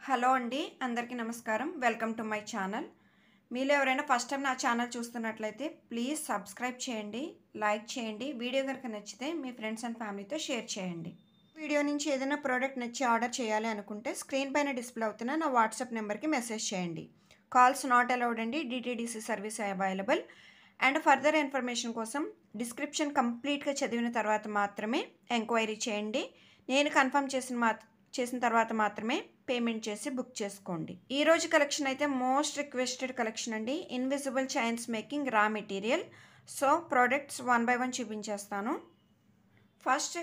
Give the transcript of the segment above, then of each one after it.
Hello అండి, అందరికీ నమస్కారం. Welcome to my channel. మీలో ఎవరైనా ఫస్ట్ టైం నా ఛానల్ చూస్తున్నట్లయితే ప్లీజ్ సబ్స్క్రైబ్ చేయండి, లైక్ చేయండి. వీడియో కనుక నచ్చితే మీ ఫ్రెండ్స్ అండ్ ఫ్యామిలీతో షేర్ చేయండి. వీడియో నుంచి ఏదైనా ప్రోడక్ట్ నచ్చి ఆర్డర్ చేయాలి అనుకుంటే స్క్రీన్ పైన డిస్ప్లే అవుతున్న నా వాట్సాప్ నెంబర్కి మెసేజ్ చేయండి. కాల్స్ నాట్ అలౌడ్ అండి. DTDC service available. And further information కోసం డిస్క్రిప్షన్ కంప్లీట్గా చదివిన తర్వాత మాత్రమే ఎంక్వైరీ చేయండి. నేను కన్ఫర్మ్ చేసిన తర్వాత మాత్రమే పేమెంట్ చేసి బుక్ చేసుకోండి. ఈ రోజు కలెక్షన్ అయితే మోస్ట్ రిక్వెస్టెడ్ కలెక్షన్ అండి. Invisible chains making raw material. So products one by one చూపించేస్తాను. ఫస్ట్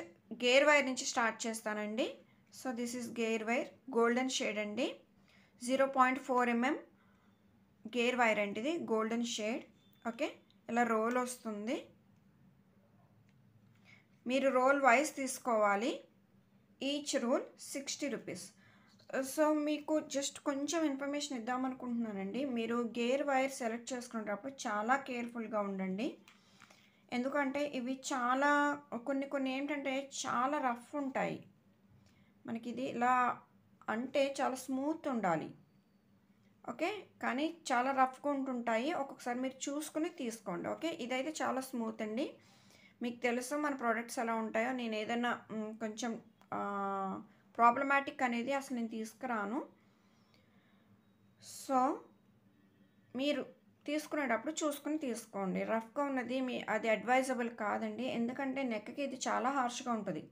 గేర్ వైర్ నుంచి స్టార్ట్ చేస్తానండి. So this is gear wire, golden shade అండి. 0.4 mm గేర్ వైర్ అండి, ఇది గోల్డెన్ షేడ్. ఓకే, ఇలా roll వస్తుంది. మీరు రోల్ వైజ్ తీసుకోవాలి. Each roll 60 rupees. సో మీకు జస్ట్ కొంచెం ఇన్ఫర్మేషన్ ఇద్దామనుకుంటున్నానండి. మీరు గేర్ వైర్ సెలెక్ట్ చేసుకునేటప్పుడు చాలా కేర్ఫుల్గా ఉండండి. ఎందుకంటే ఇవి చాలా కొన్ని ఏంటంటే చాలా రఫ్ ఉంటాయి. మనకి ఇది ఇలా అంటే చాలా స్మూత్ ఉండాలి. ఓకే, కానీ చాలా రఫ్గా ఉంటుంటాయి. ఒక్కొక్కసారి మీరు చూసుకుని తీసుకోండి. ఓకే, ఇదైతే చాలా స్మూత్ అండి. మీకు తెలుసు మన ప్రోడక్ట్స్ ఎలా ఉంటాయో. నేను ఏదైనా కొంచెం ప్రాబ్లమాటిక్ అనేది అసలు నేను తీసుకురాను. సో మీరు తీసుకునేటప్పుడు చూసుకుని తీసుకోండి. రఫ్గా ఉన్నది అది అడ్వైజబుల్ కాదండి, ఎందుకంటే నెక్కి ఇది చాలా హార్ష్గా ఉంటుంది.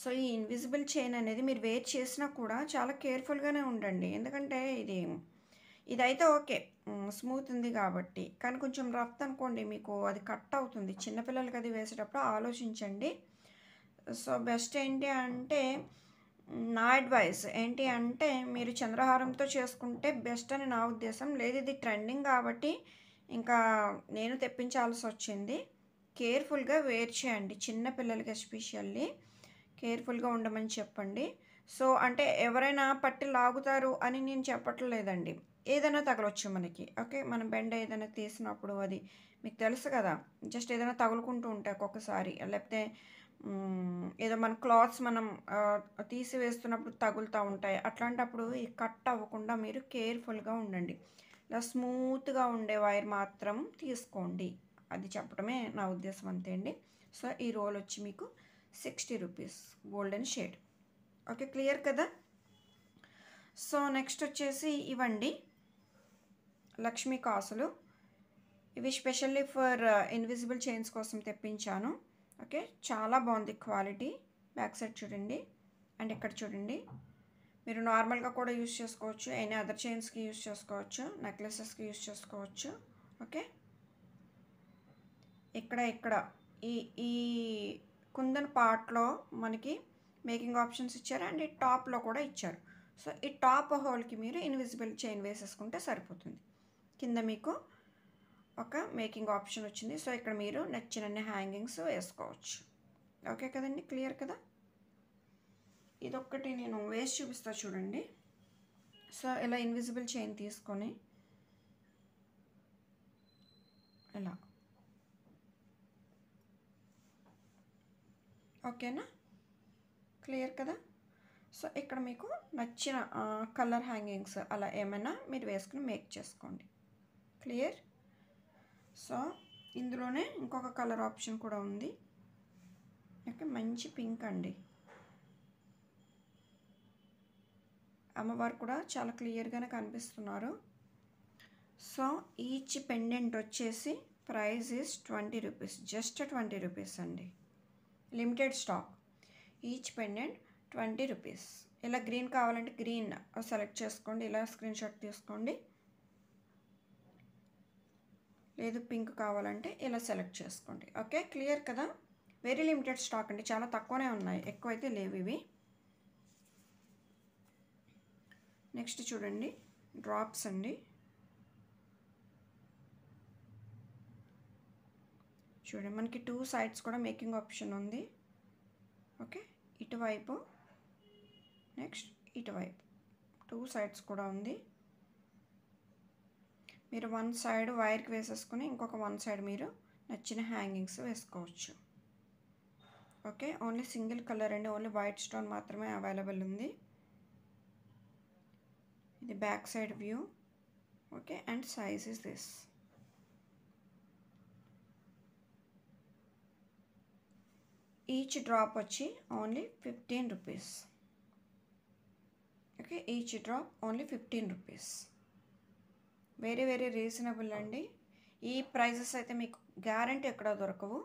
సో ఈ ఇన్విజిబుల్ చైన్ అనేది మీరు వేర్ చేసినా కూడా చాలా కేర్ఫుల్గానే ఉండండి. ఎందుకంటే ఇదైతే ఓకే, స్మూత్ ఉంది కాబట్టి. కానీ కొంచెం రఫ్ అనుకోండి, మీకు అది కట్ అవుతుంది. చిన్నపిల్లలకి అది వేసేటప్పుడు ఆలోచించండి. సో బెస్ట్ ఏంటి అంటే, నా అడ్వైస్ ఏంటి అంటే, మీరు చంద్రహారంతో చేసుకుంటే బెస్ట్ అని నా ఉద్దేశం. లేదు, ఇది ట్రెండింగ్ కాబట్టి ఇంకా నేను తెప్పించాల్సి వచ్చింది. కేర్ఫుల్గా వేర్ చేయండి. చిన్నపిల్లలకి ఎస్పెషల్లీ కేర్ఫుల్గా ఉండమని చెప్పండి. సో అంటే ఎవరైనా పట్టి లాగుతారు అని నేను చెప్పట్లేదండి. ఏదైనా తగలొచ్చు మనకి. ఓకే, మనం బెండ ఏదైనా తీసినప్పుడు అది మీకు తెలుసు కదా, జస్ట్ ఏదైనా తగులుకుంటూ ఉంటాయి ఒక్కొక్కసారి. లేకపోతే ఏదో మన క్లాత్స్ మనం తీసివేస్తున్నప్పుడు తగులుతూ ఉంటాయి. అట్లాంటప్పుడు ఈ కట్ అవ్వకుండా మీరు కేర్ఫుల్గా ఉండండి. ఇలా స్మూత్గా ఉండే వైర్ మాత్రం తీసుకోండి. అది చెప్పడమే నా ఉద్దేశం, అంతే అండి. సో ఈ రోల్ వచ్చి మీకు 60 rupees, golden shade. Okay, clear కదా. సో నెక్స్ట్ వచ్చేసి ఇవండి లక్ష్మీ కాసులు. ఇవి స్పెషల్లీ ఫర్ ఇన్విజిబుల్ చైన్స్ కోసం తెప్పించాను. ఓకే, చాలా బాగుంది క్వాలిటీ. బ్యాక్ సైడ్ చూడండి, అండ్ ఇక్కడ చూడండి. మీరు నార్మల్గా కూడా యూస్ చేసుకోవచ్చు, ఎనీ అదర్ చైన్స్కి యూస్ చేసుకోవచ్చు, నెక్లెసెస్కి యూస్ చేసుకోవచ్చు. ఓకే, ఇక్కడ ఈ ఈ కుందన్ పార్ట్లో మనకి మేకింగ్ ఆప్షన్స్ ఇచ్చారు, అండ్ ఈ టాప్లో కూడా ఇచ్చారు. సో ఈ టాప్ హోల్కి మీరు ఇన్విజిబుల్ చైన్ వేసేసుకుంటే సరిపోతుంది. కింద మీకు ఒక మేకింగ్ ఆప్షన్ వచ్చింది. సో ఇక్కడ మీరు నచ్చినన్ని హ్యాంగింగ్స్ వేసుకోవచ్చు. ఓకే కదండి, క్లియర్ కదా. ఇదొక్కటి నేను వేసి చూపిస్తా చూడండి. సో ఇలా ఇన్విజిబుల్ చైన్ తీసుకొని ఇలా, ఓకేనా, క్లియర్ కదా. సో ఇక్కడ మీకు నచ్చిన కలర్ హ్యాంగింగ్స్ అలా ఏమైనా మీరు వేసుకుని మేక్ చేసుకోండి. క్లియర్. సో ఇందులోనే ఇంకొక కలర్ ఆప్షన్ కూడా ఉంది. ఓకే, మంచి పింక్ అండి. అమ్మవారు కూడా చాలా క్లియర్గానే కనిపిస్తున్నారు. సో ఈచ్ పెండెంట్ వచ్చేసి price is 20 rupees, just 20 rupees అండి. Limited stock. Each pendant 20 rupees. ఇలా గ్రీన్ కావాలంటే గ్రీన్ సెలెక్ట్ చేసుకోండి, ఇలా స్క్రీన్ షాట్ తీసుకోండి. లేదు పింక్ కావాలంటే ఇలా సెలెక్ట్ చేసుకోండి. ఓకే, క్లియర్ కదా. వెరీ లిమిటెడ్ స్టాక్ అండి, చాలా తక్కువనే ఉన్నాయి, ఎక్కువైతే లేవు ఇవి. నెక్స్ట్ చూడండి, డ్రాప్స్ అండి. చూడండి, మనకి 2 సైడ్స్ కూడా మేకింగ్ ఆప్షన్ ఉంది. ఓకే, ఇటువైపు నెక్స్ట్ ఇటువైపు 2 సైడ్స్ కూడా ఉంది. మీరు 1 సైడ్ వైర్కి వేసేసుకుని ఇంకొక 1 సైడ్ మీరు నచ్చిన హ్యాంగింగ్స్ వేసుకోవచ్చు. ఓకే, ఓన్లీ సింగిల్ కలర్ అండి, ఓన్లీ వైట్ స్టోన్ మాత్రమే అవైలబుల్ ఉంది. ఇది back side view. Okay, and size is this. Each drop వచ్చి only 15 rupees. Okay, each drop only 15 rupees. Very very reasonable అండి. ఈ ప్రైజెస్ అయితే మీకు గ్యారంటీ ఎక్కడ దొరకవు.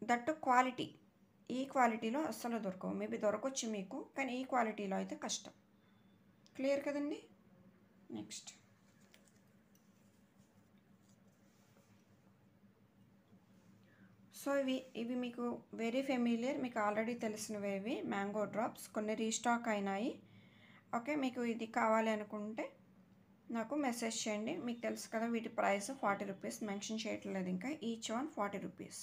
దట్టు క్వాలిటీ, ఈ క్వాలిటీలో అస్సలు దొరకవు. మేబీ దొరకొచ్చు మీకు, కానీ ఈ క్వాలిటీలో అయితే కష్టం. క్లియర్ కదండి. నెక్స్ట్ సో ఇవి మీకు వెరీ ఫెమిలియర్, మీకు ఆల్రెడీ తెలిసినవి. ఇవి మ్యాంగో డ్రాప్స్, కొన్ని రీస్టాక్ అయినాయి. ఓకే, మీకు ఇది కావాలి అనుకుంటే నాకు మెసేజ్ చేయండి. మీకు తెలుసు కదా వీటి ప్రైస్ 40 రూపీస్, మెన్షన్ చేయట్లేదు ఇంకా. Each one 40 rupees.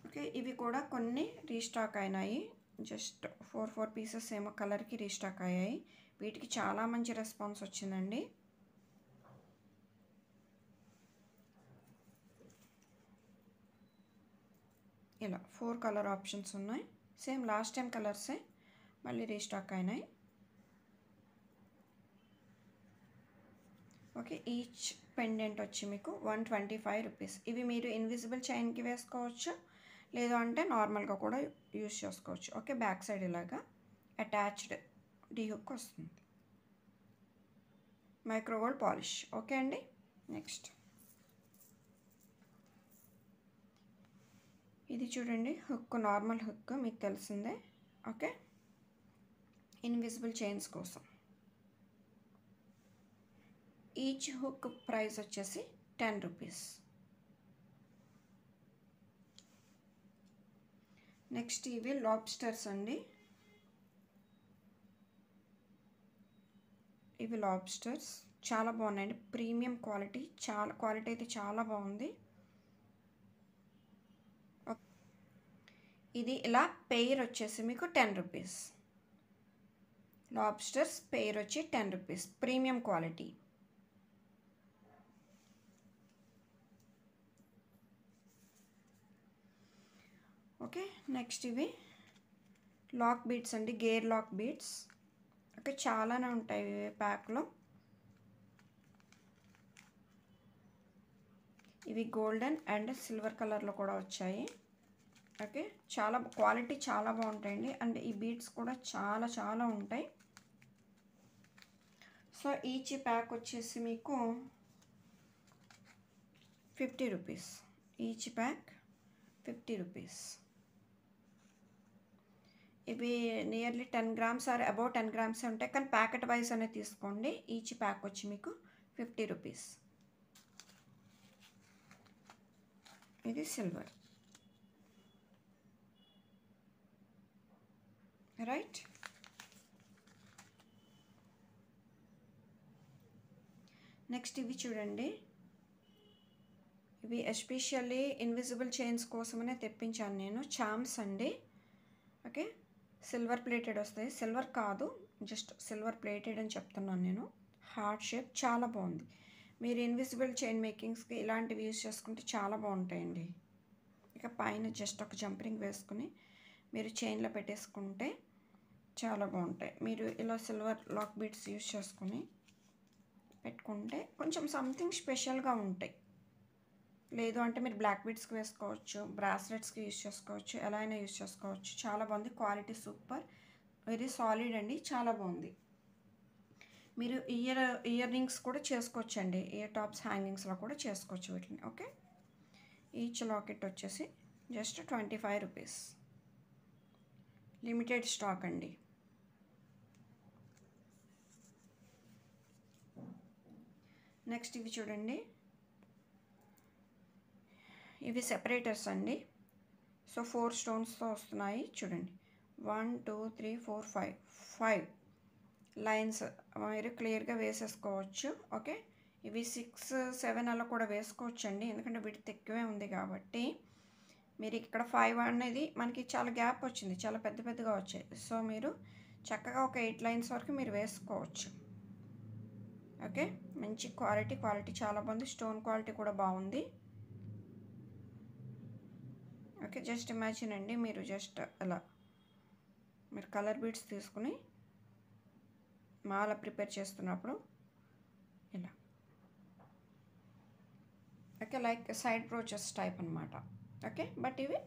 ఓకే, ఇవి కూడా కొన్ని రీస్టాక్ అయినాయి. జస్ట్ 4 పీసెస్ ఏమో కలర్కి రీస్టాక్ అయ్యాయి. వీటికి చాలా మంచి రెస్పాన్స్ వచ్చిందండి. ఇలా 4 కలర్ ఆప్షన్స్ ఉన్నాయి. సేమ్ లాస్ట్ టైం కలర్సే మళ్ళీ రీస్టాక్ అయినాయి. ఓకే, ఈచ్ పెండెంట్ వచ్చి మీకు 125 రూపీస్. ఇవి మీరు ఇన్విజిబుల్ చైన్కి వేసుకోవచ్చు, లేదు అంటే నార్మల్గా కూడా యూస్ చేసుకోవచ్చు. ఓకే, బ్యాక్ సైడ్ ఇలాగా అటాచ్డ్ డీ హుక్ వస్తుంది. Micro gold polish. ఓకే అండి. నెక్స్ట్ ఇది చూడండి, హుక్, నార్మల్ హుక్ మీకు తెలిసిందే. ఓకే, ఇన్విజిబుల్ చైన్స్ కోసం. ఈచ్ హుక్ ప్రైస్ వచ్చేసి 10 రూపీస్. నెక్స్ట్ ఇవి లాబ్స్టర్స్ అండి. ఇవి లాబ్స్టర్స్ చాలా బాగున్నాయండి, ప్రీమియం క్వాలిటీ. క్వాలిటీ అయితే చాలా బాగుంది. ఇది ఇలా పెయిర్ వచ్చేసి మీకు 10 రూపీస్. లాబ్స్టర్స్ పెయిర్ వచ్చి 10 rupees, premium quality. Okay, next ఇవి లాక్ బీడ్స్ అండి, గేర్ లాక్ బీడ్స్. ఓకే, చాలానే ఉంటాయి ప్యాక్లో. ఇవి గోల్డెన్ అండ్ సిల్వర్ కలర్లో కూడా వచ్చాయి. ఓకే, చాలా క్వాలిటీ చాలా బాగుంటాయండి. అండ్ ఈ బీడ్స్ కూడా చాలా చాలా ఉంటాయి. సో ఈచ్ ప్యాక్ వచ్చేసి మీకు 50 రూపీస్. Each pack 50 rupees. ఇవి nearly 10 grams or above 10 grams ఉంటాయి, కానీ ప్యాకెట్ వైజ్ అనేది తీసుకోండి. ఈచ్ ప్యాక్ వచ్చి మీకు 50 రూపీస్. ఇది సిల్వర్. రైట్. నెక్స్ట్ ఇవి చూడండి, ఇవి ఎస్పెషల్లీ ఇన్విజిబుల్ చైన్స్ కోసమనే తెప్పించాను నేను. చామ్స్ అండి. ఓకే, సిల్వర్ ప్లేటెడ్ వస్తాయి. సిల్వర్ కాదు, జస్ట్ సిల్వర్ ప్లేటెడ్ అని చెప్తున్నాను నేను. హార్ట్ షేప్ చాలా బాగుంది. మీరు ఇన్విజిబుల్ చైన్ మేకింగ్స్కి ఇలాంటివి యూజ్ చేసుకుంటే చాలా బాగుంటాయండి. ఇక పైన జస్ట్ ఒక జంపరింగ్ వేసుకుని మీరు చైన్లో పెట్టేసుకుంటే చాలా బాగుంటాయి. మీరు ఇలా సిల్వర్ లాక్ బీడ్స్ యూజ్ చేసుకుని పెట్టుకుంటే కొంచెం సంథింగ్ స్పెషల్గా ఉంటాయి. లేదు అంటే మీరు బ్లాక్ బీడ్స్కి వేసుకోవచ్చు, బ్రాస్లెట్స్కి యూజ్ చేసుకోవచ్చు, ఎలా అయినా యూజ్ చేసుకోవచ్చు. చాలా బాగుంది, క్వాలిటీ సూపర్, వెరీ సాలిడ్ అండి, చాలా బాగుంది. మీరు ఇయర్ రింగ్స్ కూడా చేసుకోవచ్చు అండి, ఇయర్ టాప్స్ హ్యాంగింగ్స్లో కూడా చేసుకోవచ్చు వీటిని. ఓకే, ఈచ్ లాకెట్ వచ్చేసి జస్ట్ 25 రూపీస్. లిమిటెడ్ స్టాక్ అండి. నెక్స్ట్ ఇవి చూడండి, ఇవి సెపరేటర్స్ అండి. సో 4 స్టోన్స్తో వస్తున్నాయి చూడండి. 1 2 3 4 5 లైన్స్ మీరు క్లియర్గా వేసేసుకోవచ్చు. ఓకే, ఇవి 6 7 అలా కూడా వేసుకోవచ్చు అండి, ఎందుకంటే వీటి ఎక్కువే ఉంది కాబట్టి. మీరు ఇక్కడ 5 అనేది మనకి చాలా గ్యాప్ వచ్చింది, చాలా పెద్ద పెద్దగా వచ్చాయి. సో మీరు చక్కగా ఒక 8 లైన్స్ వరకు మీరు వేసుకోవచ్చు. ఓకే, మంచి క్వాలిటీ చాలా బాగుంది. స్టోన్ క్వాలిటీ కూడా బాగుంది. ఓకే, జస్ట్ ఇమాజిన్ అండి, మీరు జస్ట్ అలా మీరు కలర్ బీడ్స్ తీసుకుని మాల ప్రిపేర్ చేస్తున్నప్పుడు ఇలా. Okay, like side brooches type అనమాట. ఓకే, బట్ ఇవి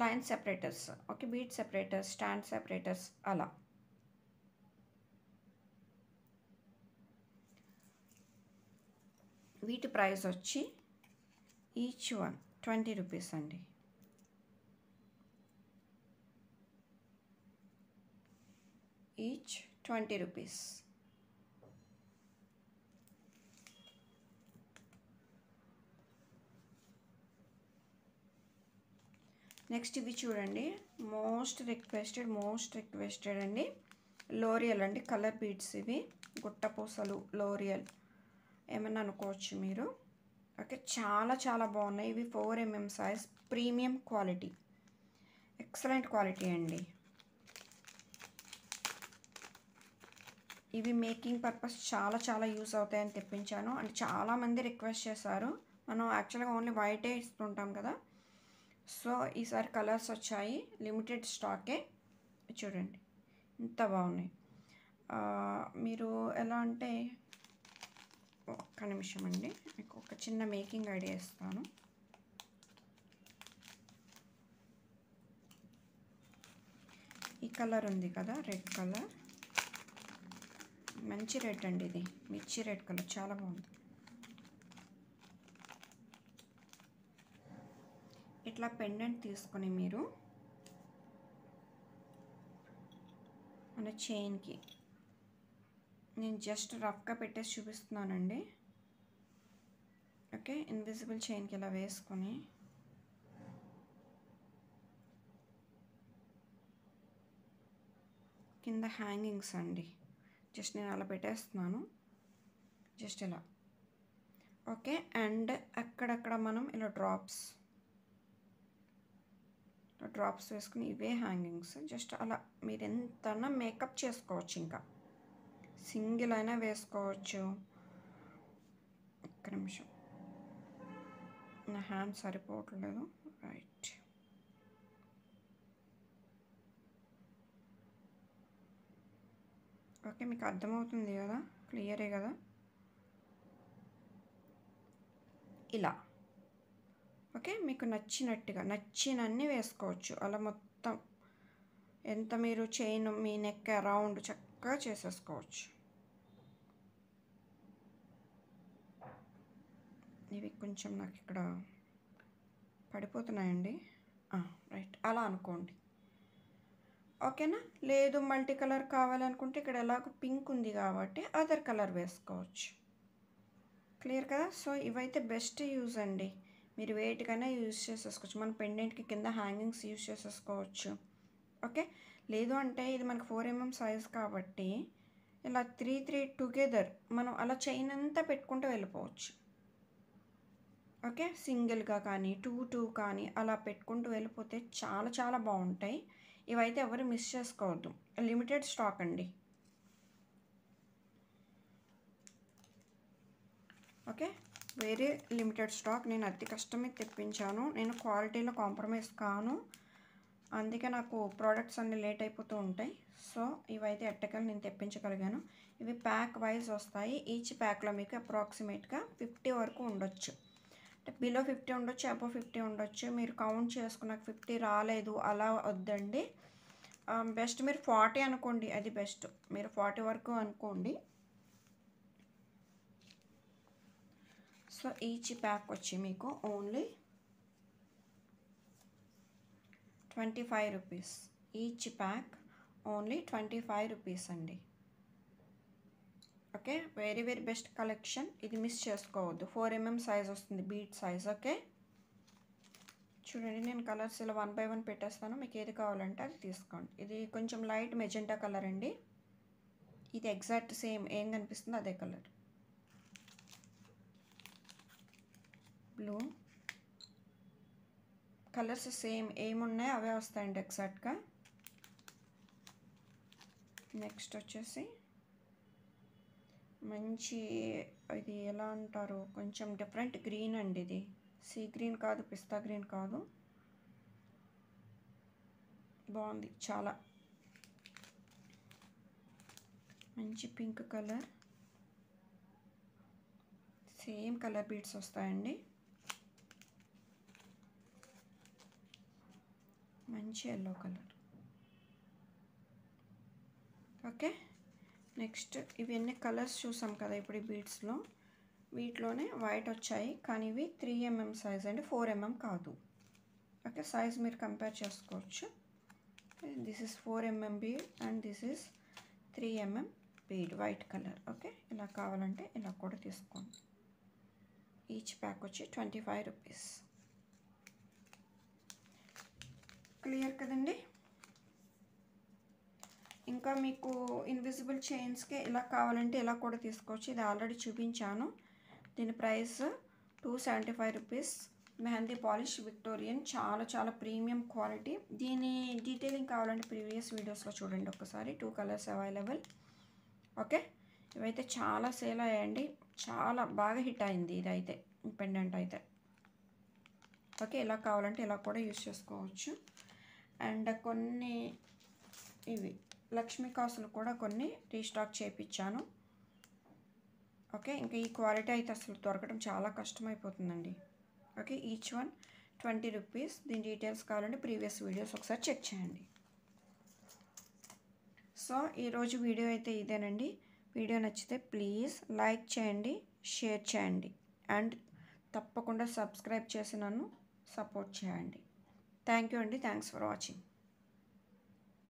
line separators. Okay, beat separators, stand separators అలా. వీటి ప్రైస్ వచ్చి ఈచ్ వన్ 20 రూపీస్ అండి. Each 20 rupees. నెక్స్ట్ ఇవి చూడండి, మోస్ట్ రిక్వెస్టెడ్ అండి. లోరియల్ అండి, కలర్ బీడ్స్. ఇవి గుట్టపూసలు, లోరియల్ ఏమన్నా అనుకోవచ్చు మీరు. ఓకే, చాలా చాలా బాగున్నాయి. ఇవి 4mm size, premium quality, excellent quality అండి. ఇవి మేకింగ్ పర్పస్ చాలా చాలా యూస్ అవుతాయని తెప్పించాను. అండ్ చాలామంది రిక్వెస్ట్ చేశారు. మనం యాక్చువల్గా ఓన్లీ వైటే ఇస్తుంటాం కదా, సో ఈసారి కలర్స్ వచ్చాయి, లిమిటెడ్ స్టాకే. చూడండి ఇంత బాగున్నాయి. మీరు ఎలా అంటే, ఒక్క నిమిషం అండి, మీకు ఒక చిన్న మేకింగ్ ఐడియా ఇస్తాను. ఈ కలర్ ఉంది కదా, రెడ్ కలర్, మంచి రెడ్ అండి. ఇది మిర్చి రెడ్ కలర్, చాలా బాగుంది. ఇట్లా పెండెంట్ తీసుకొని మీరు మన చైన్కి, నేను జస్ట్ రఫ్గా పెట్టేసి చూపిస్తున్నానండి. ఓకే, ఇన్విజిబుల్ చైన్కి ఇలా వేసుకొని కింద హ్యాంగింగ్స్ అండి, జస్ట్ నేను అలా పెట్టేస్తున్నాను, జస్ట్ ఇలా. ఓకే, అండ్ అక్కడక్కడ మనం ఇలా డ్రాప్స్ వేసుకుని ఇవే హ్యాంగింగ్స్, జస్ట్ అలా మీరు ఎంతైనా మేకప్ చేసుకోవచ్చు. ఇంకా సింగిల్ అయినా వేసుకోవచ్చు. ఒక్క నిమిషం, నా హ్యాండ్ సరిపోవట్లేదు. రైట్, ఓకే, మీకు అర్థమవుతుంది కదా, క్లియరే కదా. ఇలా. ఓకే, మీకు నచ్చినన్ని వేసుకోవచ్చు. అలా మొత్తం ఎంత మీరు చైన్ మీ నెక్ అరౌండ్ చక్కగా చేసేసుకోవచ్చు. ఇవి కొంచెం నాకు ఇక్కడ పడిపోతున్నాయండి. రైట్, అలా అనుకోండి. ఓకేనా. లేదు మల్టీ కలర్ కావాలనుకుంటే ఇక్కడ ఎలాగో పింక్ ఉంది కాబట్టి అదర్ కలర్ వేసుకోవచ్చు. క్లియర్ కదా. సో ఇవైతే బెస్ట్ యూజ్ అండి, మీరు వేటికైనా యూజ్ చేసేసుకోవచ్చు. మన పెండెంట్కి కింద హ్యాంగింగ్స్ యూజ్ చేసేసుకోవచ్చు. ఓకే, లేదు అంటే ఇది మనకు 4mm సైజ్ కాబట్టి ఇలా 3 టుగెదర్ మనం అలా చైన్ అంతా పెట్టుకుంటూ వెళ్ళిపోవచ్చు. ఓకే, సింగిల్గా కానీ 2 కానీ అలా పెట్టుకుంటూ వెళ్ళిపోతే చాలా చాలా బాగుంటాయి. ఇవైతే ఎవరు మిస్ చేసుకోవద్దు, లిమిటెడ్ స్టాక్ అండి. Okay, very limited stock. నేను అతి కష్టమే తెప్పించాను, నేను క్వాలిటీలో కాంప్రమైజ్ కాను, అందుకే నాకు ప్రోడక్ట్స్ అన్నీ లేట్ అయిపోతూ ఉంటాయి. సో ఇవైతే ఎట్టకలు నేను తెప్పించగలిగాను. ఇవి ప్యాక్ వైజ్ వస్తాయి. ఈచ్ ప్యాక్లో మీకు అప్రాక్సిమేట్గా 50 వరకు ఉండొచ్చు. అంటే బిలో 50 ఉండొచ్చు, అబవ్ 50 ఉండొచ్చు. మీరు కౌంట్ చేసుకున్నాక 50 రాలేదు అలా వద్దండి. బెస్ట్ మీరు 40 అనుకోండి, అది బెస్ట్. మీరు 40 వరకు అనుకోండి. సో ఈచ్ ప్యాక్ వచ్చి మీకు only 25 rupees. Each pack only 25 rupees అండి. Okay, very very best collection. ఇది మిస్ చేసుకోవద్దు. 4mm సైజ్ వస్తుంది, బీట్ సైజ్. ఓకే, చూడండి నేను కలర్స్ ఇలా 1 by 1 పెట్టేస్తాను, మీకు ఏది కావాలంటే అది తీసుకోండి. ఇది కొంచెం లైట్ మెజెంటా కలర్ అండి. ఇది ఎగ్జాక్ట్ సేమ్ ఏం కనిపిస్తుందో అదే కలర్. బ్లూ కలర్స్ సేమ్ ఏమున్నాయో అవే వస్తాయండి ఎగ్జాక్ట్గా. నెక్స్ట్ వచ్చేసి మంచి, ఇది ఎలా అంటారు, కొంచెం డిఫరెంట్ గ్రీన్ అండి. ఇది సీ గ్రీన్ కాదు, పిస్తా గ్రీన్ కాదు, బాగుంది చాలా. మంచి pink colour, same colour beads వస్తాయండి. మంచి ఎల్లో కలర్. ఓకే, నెక్స్ట్ ఇవన్నీ కలర్స్ చూసాం కదా ఇప్పుడు ఈ బీడ్స్లో. వీటిలోనే వైట్ వచ్చాయి, కానీ ఇవి 3 mm సైజ్ అండి, 4 mm కాదు. ఓకే, సైజ్ మీరు కంపేర్ చేసుకోవచ్చు. This is 4 mm bead and this is 3 mm bead, white colour. Okay, ఇలా కావాలంటే ఇలా కూడా తీసుకోండి. ఈచ్ ప్యాక్ వచ్చి 25 రూపీస్. క్లియర్ కదండి. ఇంకా మీకు ఇన్విజిబుల్ చైన్స్కి ఇలా కావాలంటే ఇలా కూడా తీసుకోవచ్చు. ఇది ఆల్రెడీ చూపించాను. దీని price 275 rupees. Mehndi polish Victorian, చాలా చాలా ప్రీమియం క్వాలిటీ. దీని డీటెయిలింగ్ కావాలంటే ప్రీవియస్ వీడియోస్లో చూడండి ఒకసారి. 2 కలర్స్ అవైలబుల్. ఓకే, ఇవైతే చాలా సేల్ అయ్యాయండి, చాలా బాగా హిట్ అయింది ఇదైతే, పెండెంట్ అయితే. ఓకే, ఇలా కావాలంటే ఇలా కూడా యూస్ చేసుకోవచ్చు. అండ్ కొన్ని ఇవి లక్ష్మీ కాసులు కూడా కొన్ని రీస్టాక్ చేయించాను. ఓకే, ఇంకా ఈ క్వాలిటీ అయితే అసలు దొరకడం చాలా కష్టమైపోతుందండి. Okay, each one 20 rupees. దీని డీటెయిల్స్ కావాలంటే ప్రీవియస్ వీడియోస్ ఒకసారి చెక్ చేయండి. సో ఈరోజు వీడియో అయితే ఇదేనండి. వీడియో నచ్చితే ప్లీజ్ లైక్ చేయండి, షేర్ చేయండి అండ్ తప్పకుండా సబ్స్క్రైబ్ చేసి నన్ను సపోర్ట్ చేయండి. థ్యాంక్ యూ అండి. Thanks for watching.